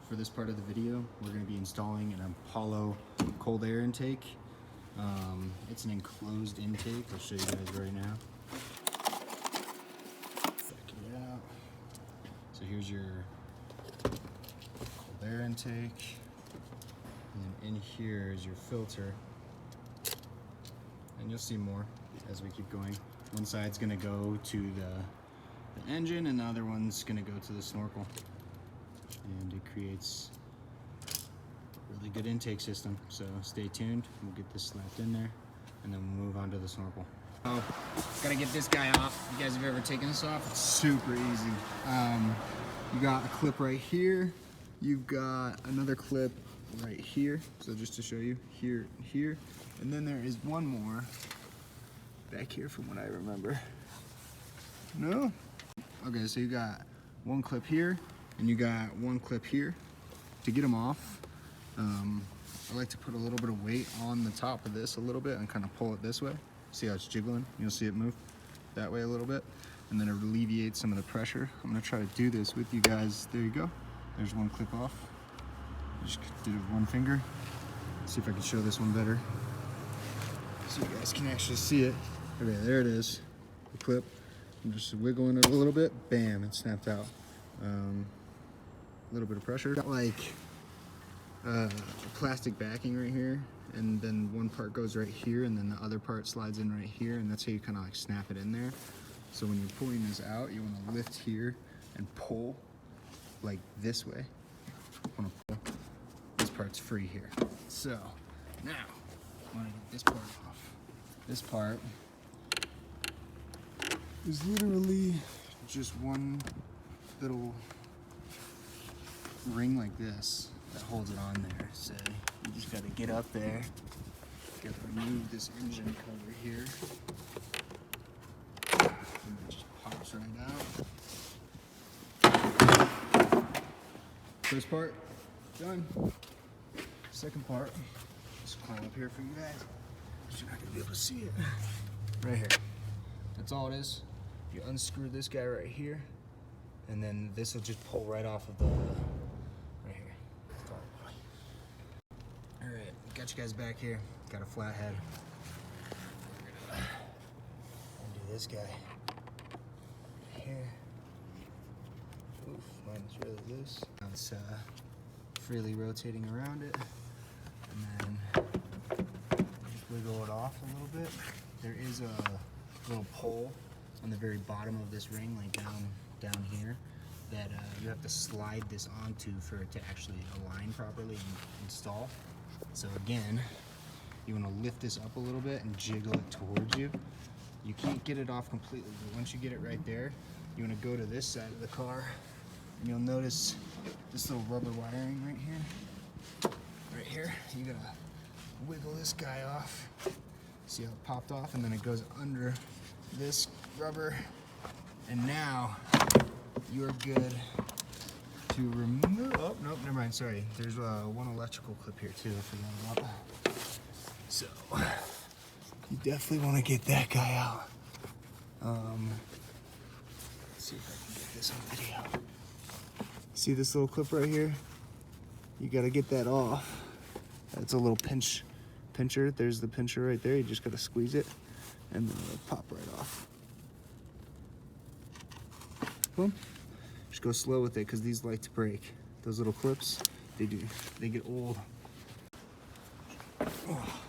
for this part of the video, we're going to be installing an Apollo cold air intake. It's an enclosed intake. I'll show you guys right now. Check it out. So here's your cold air intake. And then in here is your filter. And you'll see more as we keep going. One side's going to go to the engine, and the other one's going to go to the Snorkel. And it creates a really good intake system. So stay tuned. We'll get this slapped in there, and then we'll move on to the Snorkel. Oh, gotta get this guy off. You guys have ever taken this off? It's super easy. You got a clip right here. You've got another clip right here. So just to show you, here, here. And then there is one more back here from what I remember. No? Okay, so you got one clip here, and you got one clip here. To get them off, I like to put a little bit of weight on the top of this a little bit and kind of pull it this way. See how it's jiggling? You'll see it move that way a little bit, and then it alleviates some of the pressure. I'm gonna try to do this with you guys. There you go. There's one clip off. I just did it with one finger. Let's see if I can show this one better, so you guys can actually see it. Okay, there it is, the clip. I'm just wiggling it a little bit, bam, it snapped out. A little bit of pressure. Got like a plastic backing right here, and then one part goes right here, and then the other part slides in right here, and that's how you kind of like snap it in there. So when you're pulling this out, you want to lift here and pull like this way. Want to pull. This part's free here. So now I want to get this part off. This part is literally just one little ring like this that holds it on there. So you just got to get up there, got to remove this engine cover here, and it just pops right out. First part done. Second part, just climb up here for you guys, but you're not gonna be able to see it. Right here. That's all it is. You unscrew this guy right here, and then this will just pull right off of the right here. All right, got you guys back here. Got a flat head. We're gonna undo this guy right here. Oof, mine's really loose. Now it's freely rotating around it, and then just wiggle it off a little bit. There is a little pole on the very bottom of this ring, like down here, that you have to slide this onto for it to actually align properly and install. So again, you want to lift this up a little bit and jiggle it towards you. You can't get it off completely, but once you get it right there, you want to go to this side of the car, and you'll notice this little rubber wiring right here. Right here, you gotta wiggle this guy off. See how it popped off, and then it goes under this rubber, and now you're good to remove. Oh, nope, never mind. Sorry, there's one electrical clip here too. I forgot about. So you definitely want to get that guy out. Let's see if I can get this on video. See this little clip right here? You got to get that off. That's a little pincher. There's the pincher right there. You just got to squeeze it, and then it'll pop right off. Boom. Just go slow with it, because these like to break. Those little clips, they do. They get old. Oh.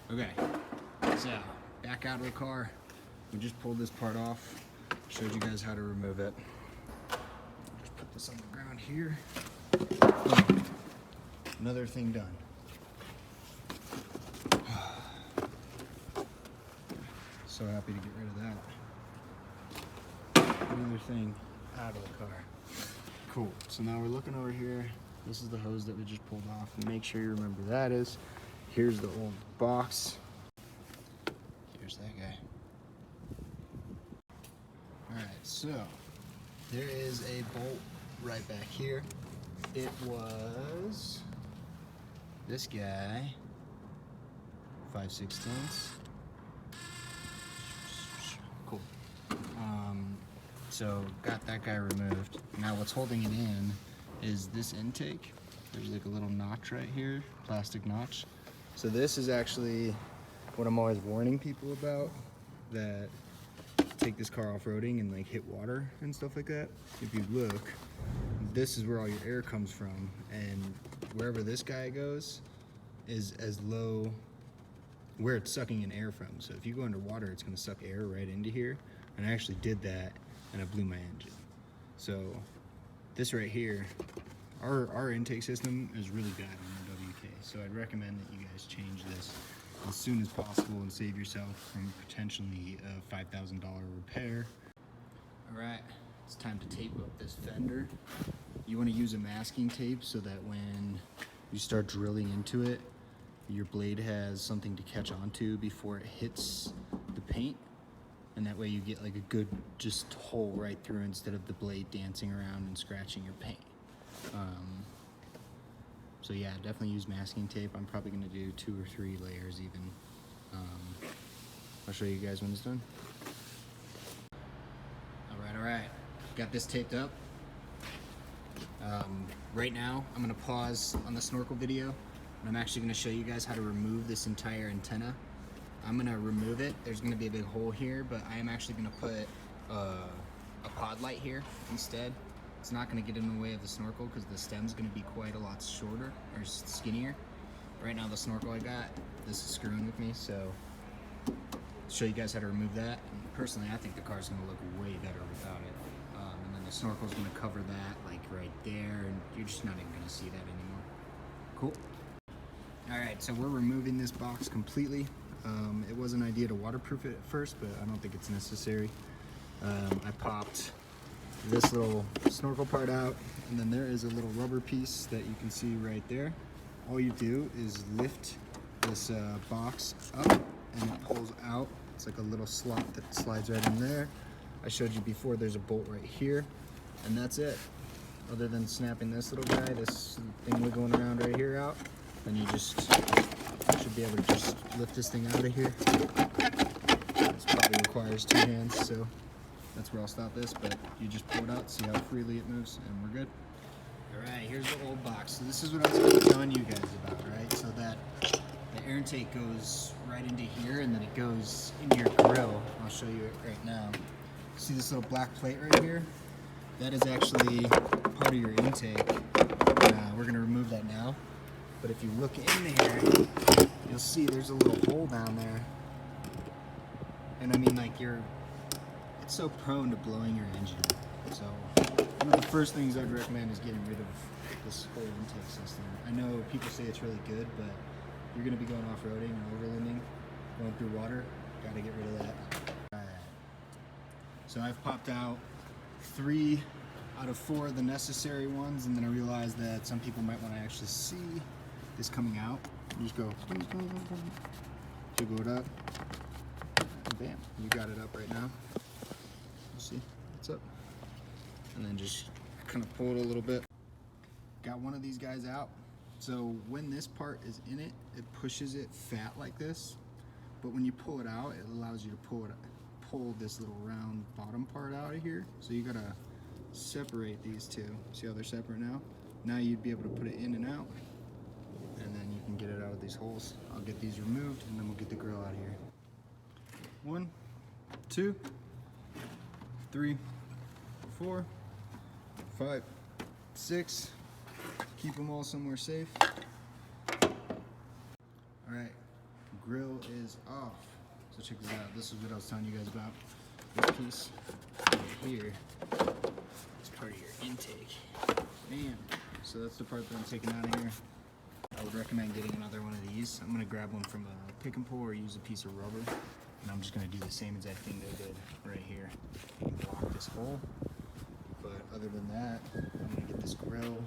Okay, so back out of the car. We just pulled this part off. Showed you guys how to remove it. Just put this on the ground here. Boom. Another thing done. So happy to get rid of that. Another thing out of the car. Cool. So now we're looking over here. This is the hose that we just pulled off. And make sure you remember that is. Here's the old box. Here's that guy. Alright, so there is a bolt right back here. It was this guy, 5/16. Cool. So got that guy removed. Now what's holding it in is this intake. There's like a little notch right here, plastic notch. So this is actually what I'm always warning people about, that take this car off-roading and like hit water and stuff like that. If you look, this is where all your air comes from, and wherever this guy goes is as low where it's sucking in air from. So if you go underwater, it's gonna suck air right into here. And I actually did that and I blew my engine. So this right here, our intake system is really bad on the WK. So I'd recommend that you guys change this as soon as possible and save yourself from potentially a $5,000 repair. All right, it's time to tape up this fender. You want to use a masking tape so that when you start drilling into it, your blade has something to catch onto before it hits the paint. And that way you get like a good just hole right through instead of the blade dancing around and scratching your paint. So yeah, definitely use masking tape. I'm probably gonna do 2 or 3 layers even. I'll show you guys when it's done. All right, got this taped up. Right now, I'm gonna pause on the snorkel video, and I'm actually gonna show you guys how to remove this entire antenna. I'm gonna remove it. There's gonna be a big hole here, but I am actually gonna put a pod light here instead. It's not gonna get in the way of the snorkel because the stem's gonna be quite a lot shorter or skinnier. Right now the snorkel I got, this is screwing with me, so I'll show you guys how to remove that. And personally, I think the car's gonna look way better without it. And then the snorkel's gonna cover that like right there, and you're just not even gonna see that anymore. Cool. All right, so we're removing this box completely. It was an idea to waterproof it at first, but I don't think it's necessary. I popped this little snorkel part out, and then there is a little rubber piece that you can see right there. All you do is lift this box up and it pulls out. It's like a little slot that slides right in there. I showed you before, there's a bolt right here, and that's it. Other than snapping this little guy, this thing wiggling around right here out, then you just should be able to just lift this thing out of here. This probably requires 2 hands, so that's where I'll stop this, but you just pull it out, see how freely it moves, and we're good. All right, here's the old box. So this is what I was telling you guys about, right? So that the air intake goes right into here, and then it goes into your grill. I'll show you it right now. See this little black plate right here? That is actually part of your intake. We're gonna remove that now. But if you look in there, you'll see there's a little hole down there. And I mean, like, it's so prone to blowing your engine. So one of the first things I'd recommend is getting rid of this whole intake system. I know people say it's really good, but you're gonna be going off-roading and overlanding, going through water, gotta get rid of that. All right. So I've popped out 3 out of 4 of the necessary ones, and then I realized that some people might want to actually see this coming out. You just go, jiggle it up, and bam, you got it up right now. You see, it's up. And then just kind of pull it a little bit. Got one of these guys out. So when this part is in it, it pushes it fat like this. But when you pull it out, it allows you to pull this little round bottom part out of here. So you gotta separate these two. See how they're separate now? Now you'd be able to put it in and out, and then you can get it out of these holes. I'll get these removed, and then we'll get the grill out of here. 1, 2, 3, 4, 5, 6. Keep them all somewhere safe. All right, grill is off. So check this out. This is what I was telling you guys about. This piece right here is part of your intake. Bam. So that's the part that I'm taking out of here. I would recommend getting another one of these. I'm gonna grab one from a pick and pull or use a piece of rubber. And I'm just gonna do the same exact thing they did right here. Block this hole. But other than that, I'm gonna get this grill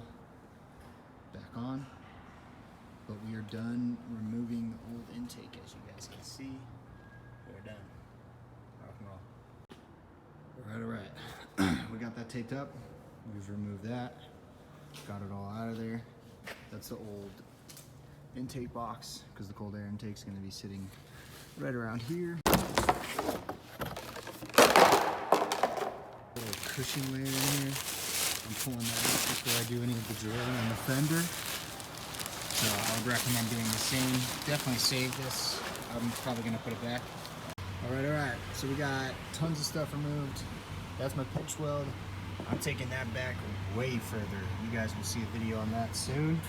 back on. But we are done removing the old intake, as you guys can see. We're done. Rock and roll. All right. We got that taped up. We've removed that. Got it all out of there. That's the old intake box, because the cold air intake is going to be sitting right around here. Little cushion layer in here. I'm pulling that out before I do any of the drilling on the fender. So I would recommend doing the same. Definitely save this. I'm probably gonna put it back. All right. So we got tons of stuff removed. That's my pitch weld. I'm taking that back way further. You guys will see a video on that soon.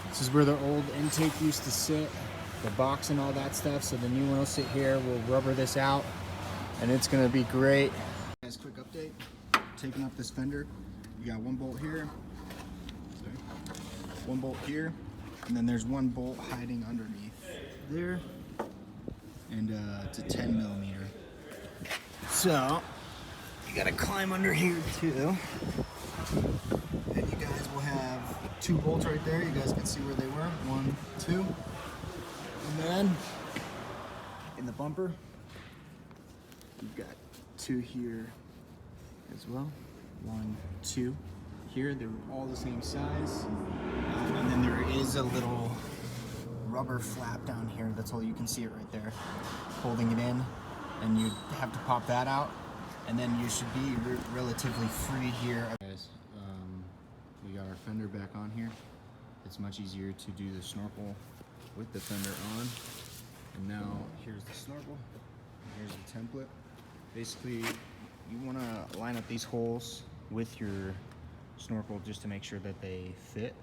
This is where the old intake used to sit, the box and all that stuff. So the new one will sit here. We'll rubber this out, and it's gonna be great. Guys, quick update. Taking up this fender. You got one bolt here. One bolt here, and then there's one bolt hiding underneath there, and it's a 10 millimeter. So you gotta climb under here too, and you guys will have 2 bolts right there. You guys can see where they were, 1, 2, and then in the bumper you've got 2 here as well, 1, 2. Here, they're all the same size, and then there is a little rubber flap down here. That's all, you can see it right there, holding it in, and you have to pop that out, and then you should be relatively free here. Guys, we got our fender back on here. It's much easier to do the snorkel with the fender on, and now here's the snorkel. Here's the template. Basically, you want to line up these holes with your snorkel just to make sure that they fit.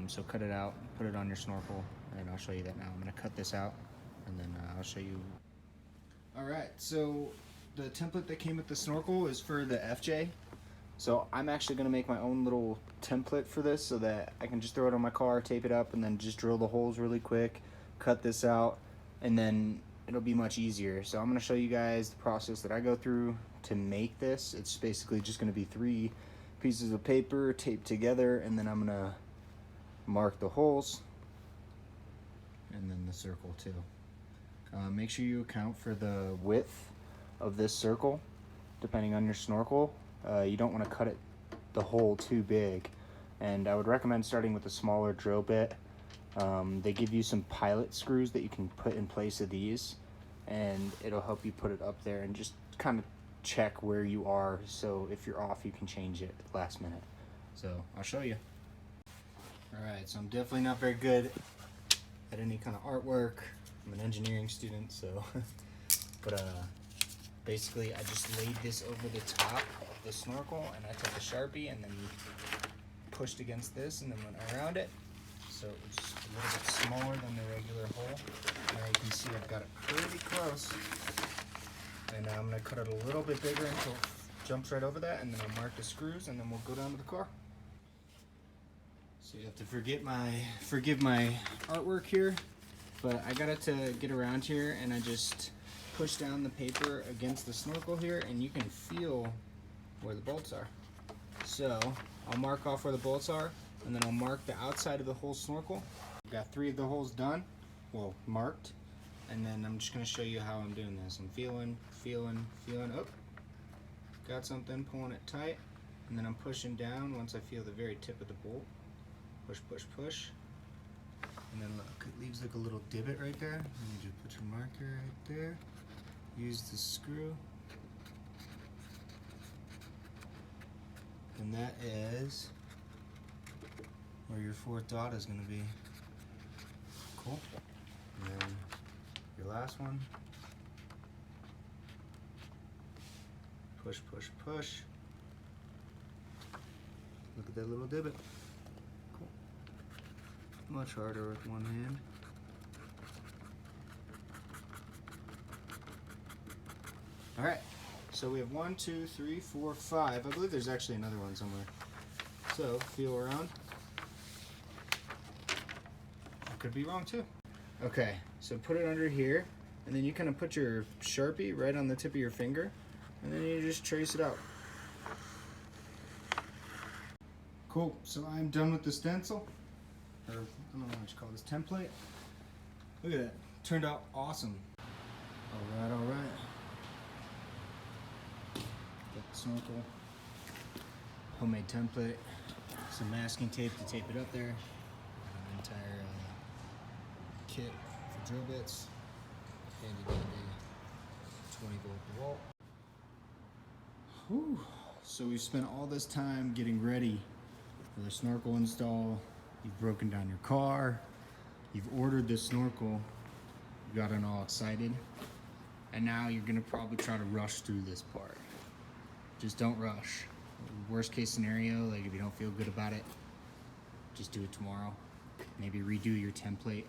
So cut it out, put it on your snorkel, and I'll show you that now. I'm going to cut this out, and then I'll show you. Alright, so the template that came with the snorkel is for the FJ. So I'm actually going to make my own little template for this so that I can just throw it on my car, tape it up, and then just drill the holes really quick, cut this out, and then it'll be much easier. So I'm going to show you guys the process that I go through to make this. It's basically just going to be 3 pieces of paper taped together, and then I'm going to mark the holes and then the circle too. Make sure you account for the width of this circle depending on your snorkel. You don't want to cut the hole too big, and I would recommend starting with a smaller drill bit. They give you some pilot screws that you can put in place of these, and it'll help you put it up there and just kind of check where you are, so if you're off you can change it last minute. So I'll show you. Alright, so I'm definitely not very good at any kind of artwork. I'm an engineering student, so but basically I just laid this over the top of the snorkel, and I took a Sharpie and then pushed against this and then went around it, so it's just a little bit smaller than the regular hole. Now you can see I've got it pretty close, and now I'm going to cut it a little bit bigger until it jumps right over that, and then I'll mark the screws, and then we'll go down to the car. So you have to forgive my artwork here, but I got it to get around here, and I just push down the paper against the snorkel here, and you can feel where the bolts are. So I'll mark off where the bolts are, and then I'll mark the outside of the whole snorkel. I've got 3 of the holes done, well, marked, and then I'm just going to show you how I'm doing this. I'm feeling, oh, got something, pulling it tight, and then I'm pushing down once I feel the very tip of the bolt. Push, and then look, it leaves like a little divot right there, and you just put your marker right there, use the screw, and that is where your 4th dot is going to be. Cool. And then your last one, push. Look at that little divot. Much harder with one hand. Alright, so we have 1, 2, 3, 4, 5. I believe there's actually another one somewhere. So, feel around. I could be wrong too. Okay, so put it under here, and then you kind of put your Sharpie right on the tip of your finger, and then you just trace it out. Cool, so I'm done with the stencil. Or, I don't know what you call this, template. Look at that, turned out awesome. Alright. Got the snorkel, homemade template, some masking tape to tape it up there, an entire kit for drill bits, handy dandy 20 volt DeWalt. Whew, So we've spent all this time getting ready for the Snorkel install. You've broken down your car, you've ordered this Snorkel, you got it all excited, and now you're gonna probably try to rush through this part. Just don't rush. Worst case scenario, like if you don't feel good about it, just do it tomorrow. Maybe redo your template.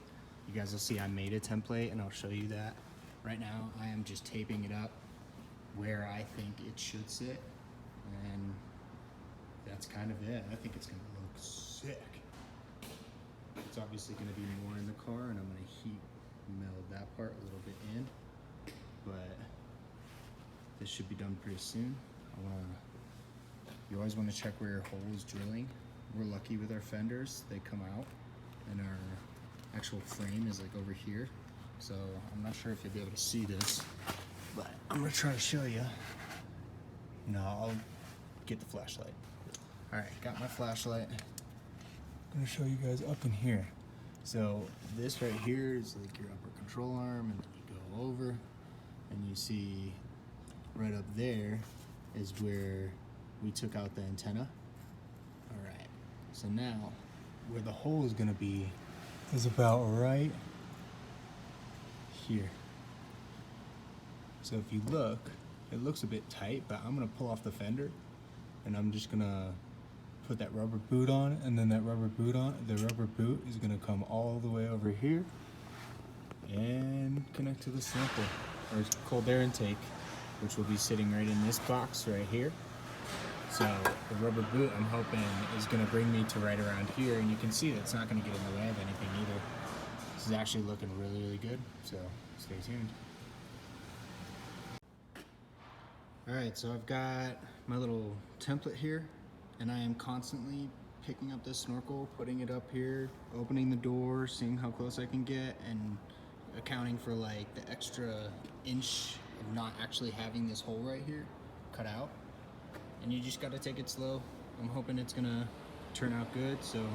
You guys will see I made a template and I'll show you that. Right now I am just taping it up where I think it should sit, and that's kind of it. I think it's gonna look sick. It's obviously gonna be more in the car, and I'm gonna heat meld that part a little bit in, but this should be done pretty soon. You always want to check where your hole is drilling. We're lucky with our fenders, they come out, and our actual frame is like over here. So I'm not sure if you'll be able to see this, but I'm gonna try to show you. No, I'll get the flashlight. All right, got my flashlight. I'm gonna show you guys up in here. So this right here is like your upper control arm, and then you go over, and you see right up there is where we took out the antenna. All right, so now where the hole is gonna be is about right here. So if you look, it looks a bit tight, but I'm gonna pull off the fender, and I'm just gonna put that rubber boot on, and then the rubber boot is gonna come all the way over here and connect to the Snorkel, or cold air intake, which will be sitting right in this box right here. So the rubber boot, I'm hoping, is gonna bring me to right around here, and you can see that it's not gonna get in the way of anything either. This is actually looking really, really good, so stay tuned. All right, so I've got my little template here, and I am constantly picking up this Snorkel, putting it up here, opening the door, seeing how close I can get, and accounting for like the extra inch of not actually having this hole right here cut out. And you just gotta take it slow. I'm hoping it's gonna turn out good, so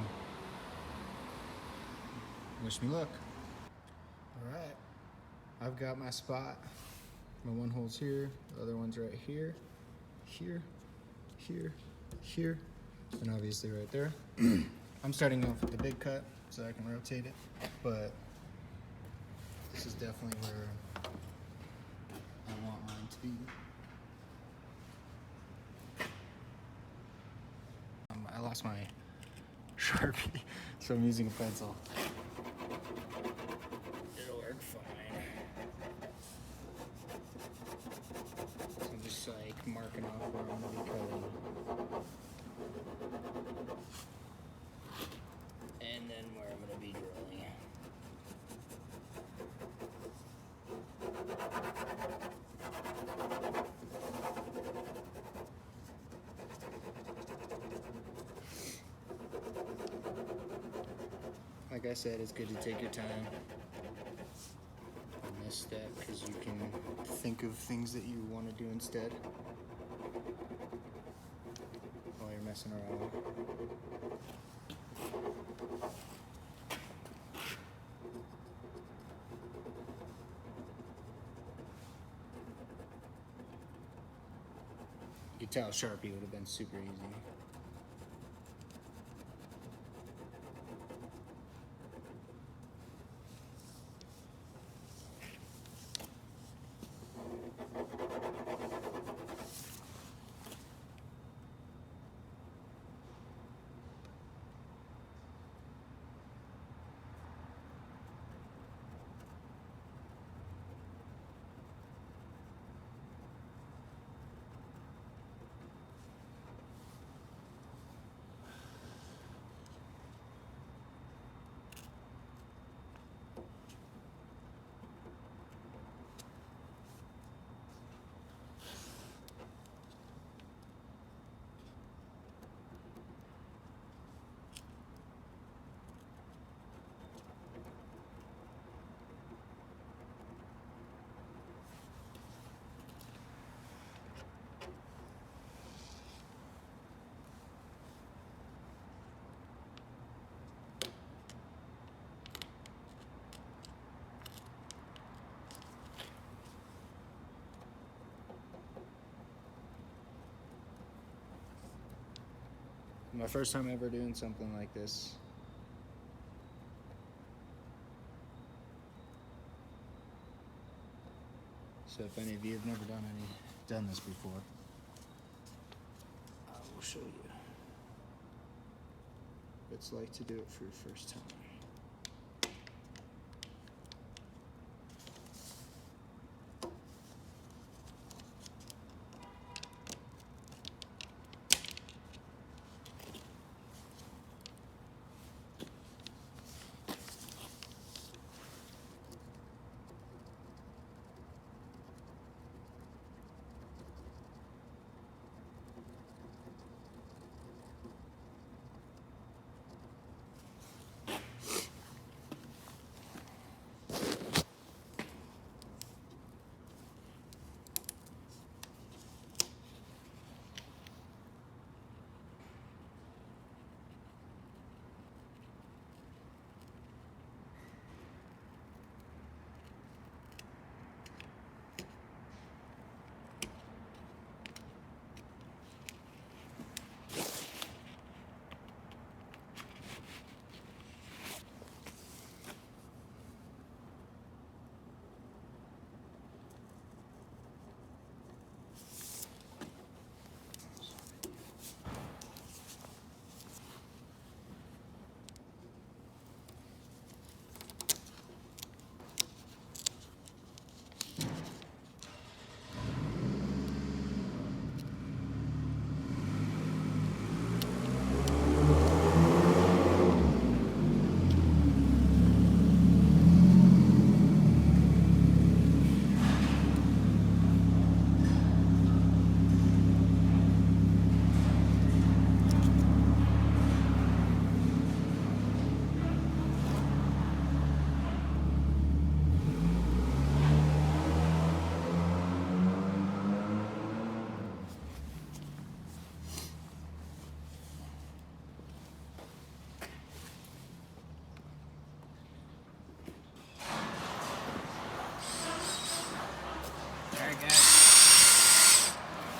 wish me luck. All right, I've got my spot. My one hole's here, the other one's right here, here, here, here, and obviously right there. I'm starting off with the big cut so I can rotate it, but this is definitely where I want mine to be. I lost my Sharpie, so I'm using a pencil. It'll work fine. So I'm just like marking off where I'm gonna be cutting. And then where I'm gonna be drilling. Like I said, it's good to take your time on this step, because you can think of things that you want to do instead while you're messing around. You could tell Sharpie would have been super easy. My first time ever doing something like this. So if any of you have never done this before, I will show you what it's like to do it for your first time.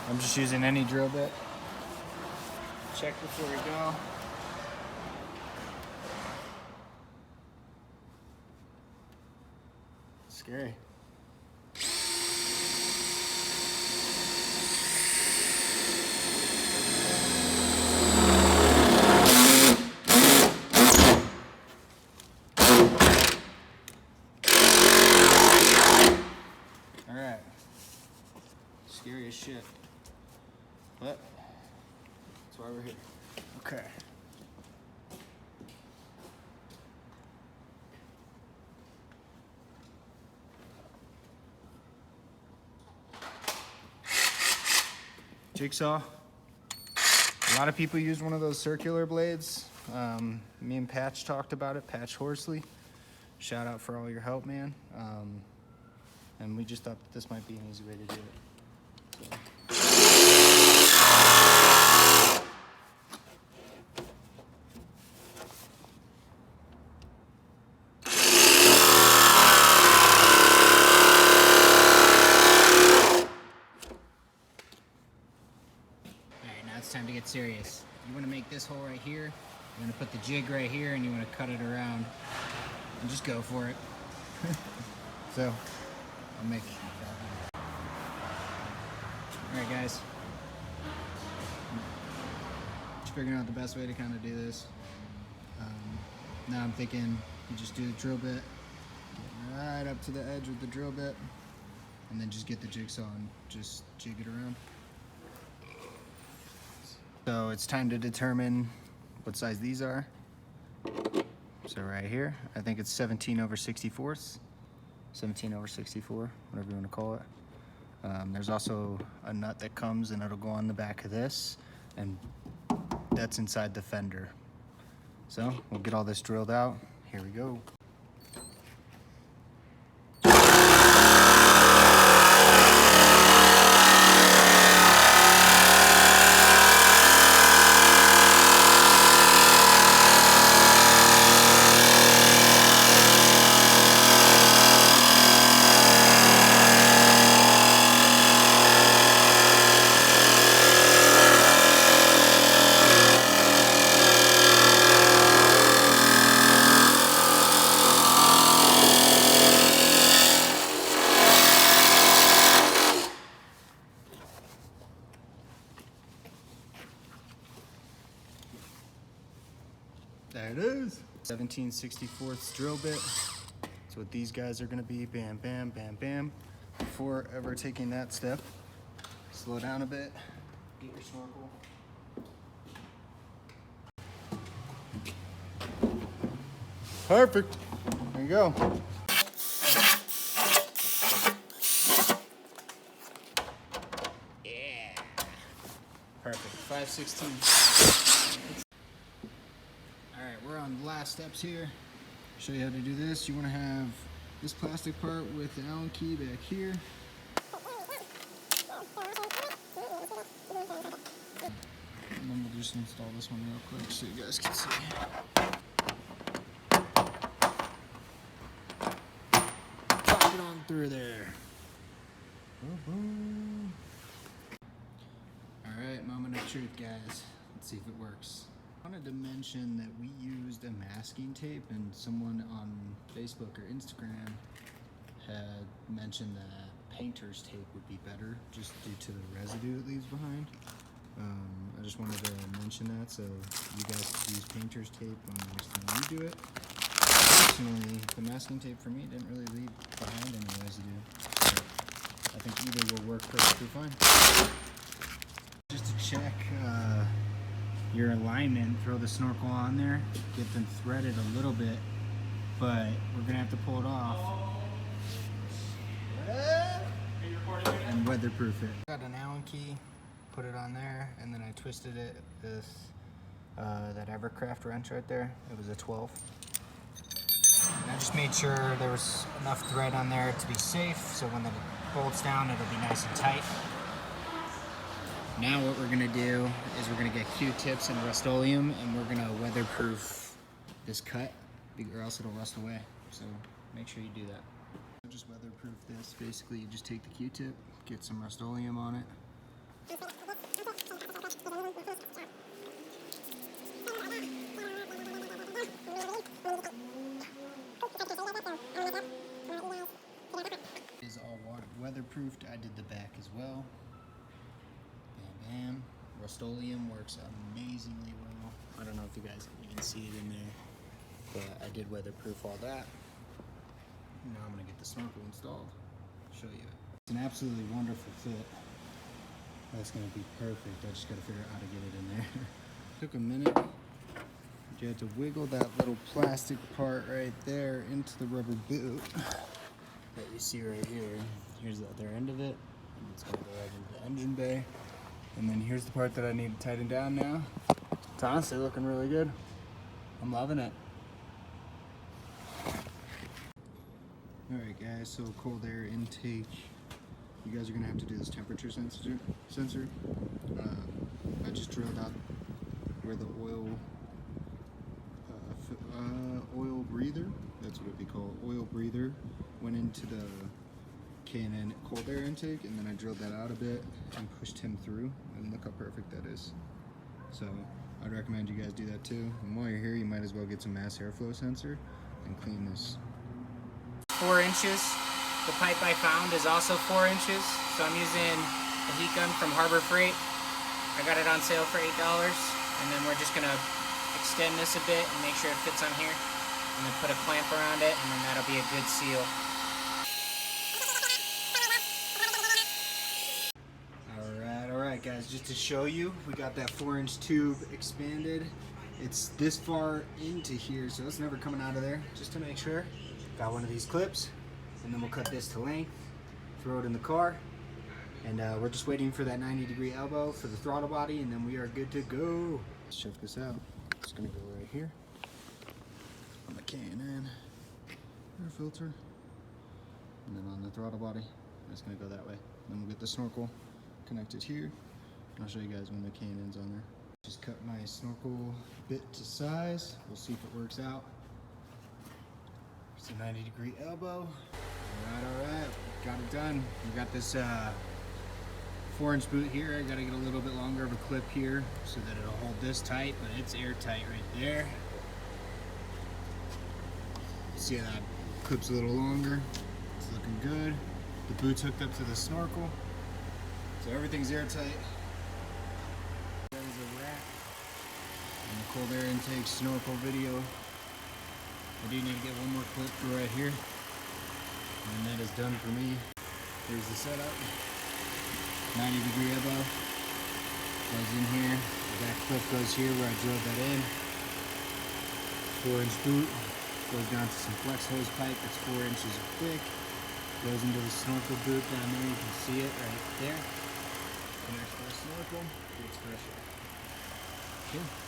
I'm just using any drill bit. Check before we go. Scary. All right. Scary as shit. But that's why we're here. Okay. Jigsaw. A lot of people use one of those circular blades. Me and Patch talked about it, Patch Horsley. Shout out for all your help, man. And we just thought that this might be an easy way to do it. So. Time to get serious. You want to make this hole right here, you're going to put the jig right here, and you want to cut it around and just go for it. So I'll make it. Alright guys, just figuring out the best way to kind of do this. Now I'm thinking you just do the drill bit right up to the edge with the drill bit, and then just get the jigsaw and just jig it around. So it's time to determine what size these are. So right here, I think it's 17/64, 17/64, whatever you want to call it. There's also a nut that comes and it'll go on the back of this, and that's inside the fender. So we'll get all this drilled out. Here we go. There it is. 17/64 drill bit. That's what these guys are gonna be. Bam, bam, bam, bam. Before ever taking that step, slow down a bit. Get your snorkel. Perfect. There you go. Yeah. Perfect. 5/16. All right, we're on the last steps here. Show you how to do this. You want to have this plastic part with the Allen key back here. And then we'll just install this one real quick so you guys can see. Pop it on through there. Alright, moment of truth, guys. Let's see if it works. I wanted to mention that we used a masking tape, and someone on Facebook or Instagram had mentioned that painter's tape would be better just due to the residue it leaves behind. I just wanted to mention that so you guys could use painter's tape on the next time you do it. Personally, the masking tape for me didn't really leave behind any residue. So I think either will work perfectly fine. Just to check your alignment, throw the snorkel on there, get them threaded a little bit, but we're gonna have to pull it off and weatherproof it. Got an Allen key, put it on there, and then I twisted it with that Evercraft wrench right there. It was a 12. And I just made sure there was enough thread on there to be safe, so when it bolts down, it'll be nice and tight. Now what we're gonna do is we're gonna get Q-tips and Rust-Oleum, and we're gonna weatherproof this cut, or else it'll rust away. So make sure you do that. Just weatherproof this. Basically, you just take the Q-tip, get some Rust-Oleum on it. Is all weatherproofed. I did the back as well. Bam. Rust-Oleum works amazingly well. I don't know if you guys can even see it in there, but I did weatherproof all that. Now I'm gonna get the snorkel installed. Show you. It's an absolutely wonderful fit. That's gonna be perfect. I just gotta figure out how to get it in there. Took a minute. You had to wiggle that little plastic part right there into the rubber boot that you see right here. Here's the other end of it. And it's gonna go right into the engine bay. And then here's the part that I need to tighten down now. It's honestly looking really good. I'm loving it. Alright guys, so cold air intake. You guys are gonna have to do this temperature sensor. I just drilled out where the oil breather, that's what it'd be called, oil breather, went into the K&N cold air intake, and then I drilled that out a bit and pushed him through, and look how perfect that is. So I'd recommend you guys do that too. And while you're here, you might as well get some mass airflow sensor and clean this. 4 inches. The pipe I found is also 4 inches, so I'm using a heat gun from Harbor Freight. I got it on sale for $8, and then we're just gonna extend this a bit and make sure it fits on here, and then put a clamp around it, and then that'll be a good seal. Alright guys, just to show you, we got that 4-inch tube expanded. It's this far into here, so it's never coming out of there, just to make sure. Got one of these clips, and then we'll cut this to length, throw it in the car, and we're just waiting for that 90-degree elbow for the throttle body, and then we are good to go. Let's check this out. It's gonna go right here on the K&N air filter, and then on the throttle body, it's gonna go that way. Then we'll get the snorkel connected here, and I'll show you guys when the K&N's on there. Just cut my snorkel bit to size. We'll see if it works out. It's a 90-degree elbow. Alright, got it done. We got this 4-inch boot here. I gotta get a little bit longer of a clip here so that it'll hold this tight, but it's airtight right there. See how that clip's a little longer? It's looking good. The boot's hooked up to the snorkel, so everything's airtight. There's a rack And the cold air intake snorkel video. I do need to get one more clip for right here. And that is done for me. Here's the setup. 90-degree elbow. Goes in here. The back clip goes here where I drilled that in. 4-inch boot. Goes down to some flex hose pipe that's 4 inches thick. Goes into the snorkel boot down there. You can see it right there. Connects to the snorkel. Gets fresh air. Okay.